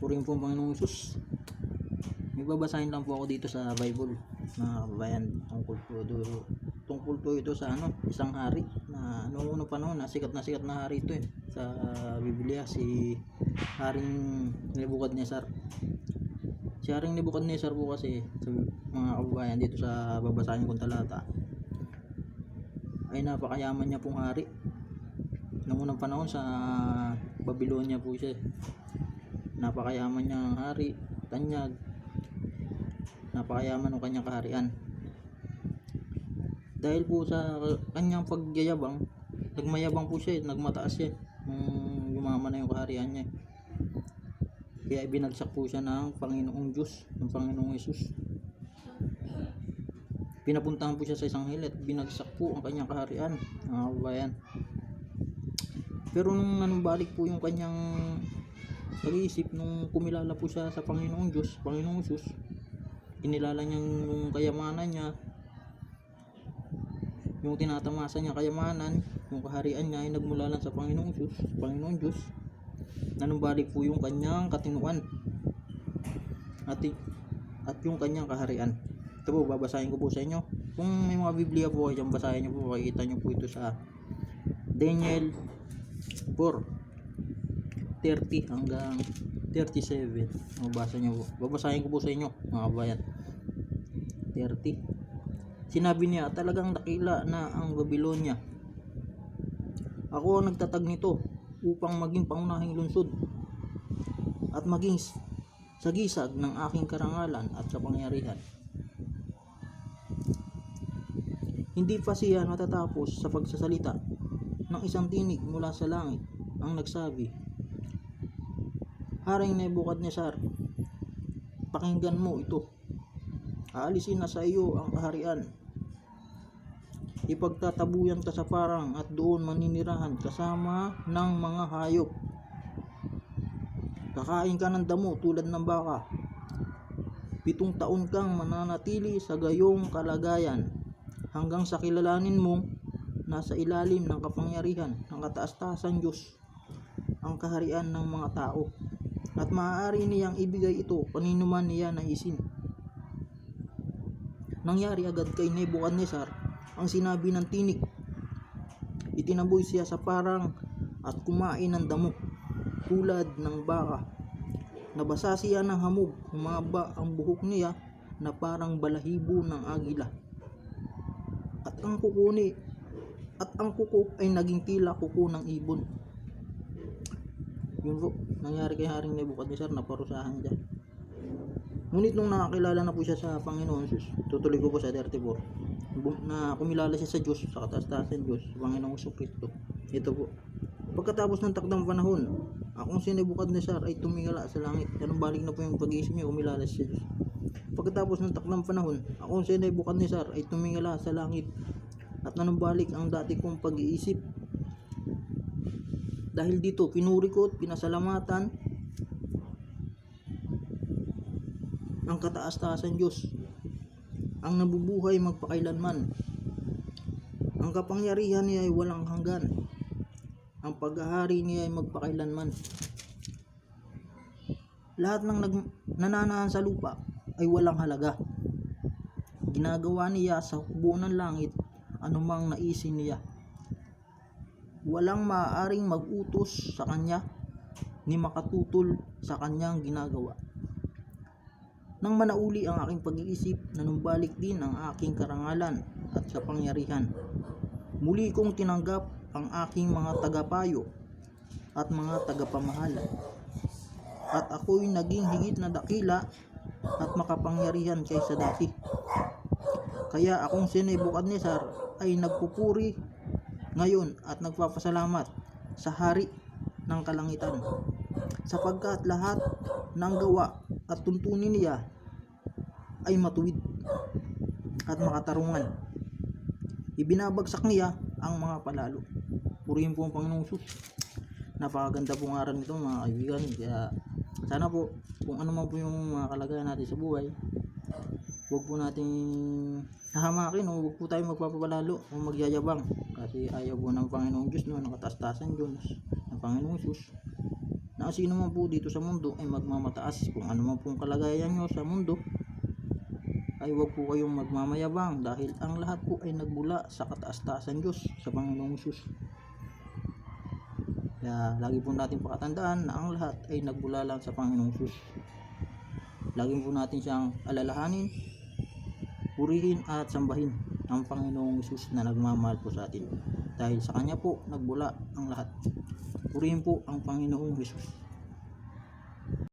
Purihin po ang Panginoong Hesus. May babasahin lang po ako dito sa Bible, mga kababayan, tungkol po ito sa isang hari na noong unang panahon na sikat na hari ito sa Biblia, si Haring Nebukadnezar. Si Haring Nebukadnezar po kasi, sa mga kababayan, dito sa babasahin kong talata, ay napakayaman niya pong hari. Noong unang panahon sa Babylonia po siya. Napakayaman niyang hari, tanyag, napakayaman ng kanyang kaharian. Dahil po sa kanyang pagyayabang, nagmayabang po siya, nagmataas siya nung yumaman na yung kaharian niya. Kaya binagsak po siya ng Panginoong Diyos, ng Panginoong Hesus. Pinapuntahan po siya sa isang hill at binagsak po ang kanyang kaharian, mga kabayan. Pero nung nanumbalik po yung kanyang pag-iisip, nung kumilala po siya sa Panginoong Diyos, Panginoong Hesus, inilala niya yung kayamanan niya, yung tinatamasa niya kayamanan, yung kaharian niya ay nagmula lang sa Panginoong Hesus, Panginoong Diyos. Nanumbalik po yung kanyang katinuan at yung kanyang kaharian. Ito po, babasahin ko po sa inyo. Kung may mga Biblia po kayo, basahin niyo po, makikita niyo po ito sa Daniel 4:30 hanggang 37. Mabasa niyo po. Babasahin ko po sa inyo, mga kabayan. 30. Sinabi niya, talagang dakila na ang Babylonia. Ako ang nagtatag nito upang maging pangunahing lungsod at maging sagisag ng aking karangalan at kapangyarihan. Hindi pa siya natatapos sa pagsasalita ng isang tinig mula sa langit ang nagsabi, Haring Nebukadnezar, pakinggan mo ito. Aalisin na sa iyo ang kaharian. Ipagtatabuyan ka sa parang at doon maninirahan kasama ng mga hayop. Kakain ka ng damo tulad ng baka. 7 taon kang mananatili sa gayong kalagayan hanggang sa kilalanin mong nasa ilalim ng kapangyarihan ng kataas-taasan Diyos ang kaharian ng mga tao, at maaari niyang ibigay ito kaninuman niya naisin. Nangyari agad kay Nebukadnezar ang sinabi ng tinig. Itinaboy siya sa parang at kumain ng damo tulad ng baka. Nabasa siya ng hamog, humaba ang buhok niya na parang balahibo ng agila. At ang kuko ay naging tila kuko ng ibon. Yun po, nangyari kay Haring Nebukadnezar, naparusahan siya. Ngunit nung nakakilala na po siya sa Panginoon Diyos, tutuloy ko po sa 34, na kumilala siya sa Diyos, sa kataas-taasan Diyos, sa Panginoong Kristo. Ito po, pagkatapos ng takdang panahon, akong si Nebukadnezar ay tumingala sa langit. Ganun balik na po yung pag-iisip niya, kumilala siya sa Diyos. Pagkatapos ng takdang panahon, akong si Nebukadnezar ay tumingala sa langit at nanumbalik ang dati kong pag-iisip. Dahil dito, pinuri ko at pinasalamatan ang kataas-taasan Diyos, ang nabubuhay magpakailanman. Ang kapangyarihan niya ay walang hanggan. Ang paghahari niya ay magpakailanman. Lahat ng nananahan sa lupa ay walang halaga. Ginagawa niya sa hukbo ng langit anumang naisin niya. Walang maaaring mag-utos sa kanya ni makatutol sa kanyang ginagawa. Nang manauli ang aking pag-iisip, nanumbalik din ang aking karangalan at kapangyarihan. Muli kong tinanggap ang aking mga tagapayo at mga tagapamahala. At ako'y naging higit na dakila at makapangyarihan kaysa dati. Kaya akong si Nebukadnezar ay nagpupuri ngayon at nagpapasalamat sa Hari ng Kalangitan, sapagkat lahat ng gawa at tuntunin niya ay matuwid at makatarungan. Ibinabagsak niya ang mga palalo. Purihin po ang Panginoong Hesus. Napakaganda pong aral nito, mga kaibigan. Kaya sana po, kung ano man po yung mga kalagayan natin sa buhay, huwag po nating hahamakin o huwag po tayo magpapalalo o magyayabang, kasi ayaw po ng Panginoong Diyos, no, nakataas-taasan Diyos ng Panginoong Hesus, na sino man po dito sa mundo ay magmamataas. Kung ano man pong kalagayan nyo sa mundo, ay huwag po kayong magmamayabang dahil ang lahat po ay nagbula sa kataas-taasan Diyos, sa Panginoong Hesus. Kaya lagi po natin pakatandaan na ang lahat ay nagbula lang sa Panginoong Hesus. Lagi po natin siyang alalahanin, purihin at sambahin ang Panginoong Hesus na nagmamahal po sa atin. Dahil sa Kanya po nagbula ang lahat. Purihin po ang Panginoong Hesus.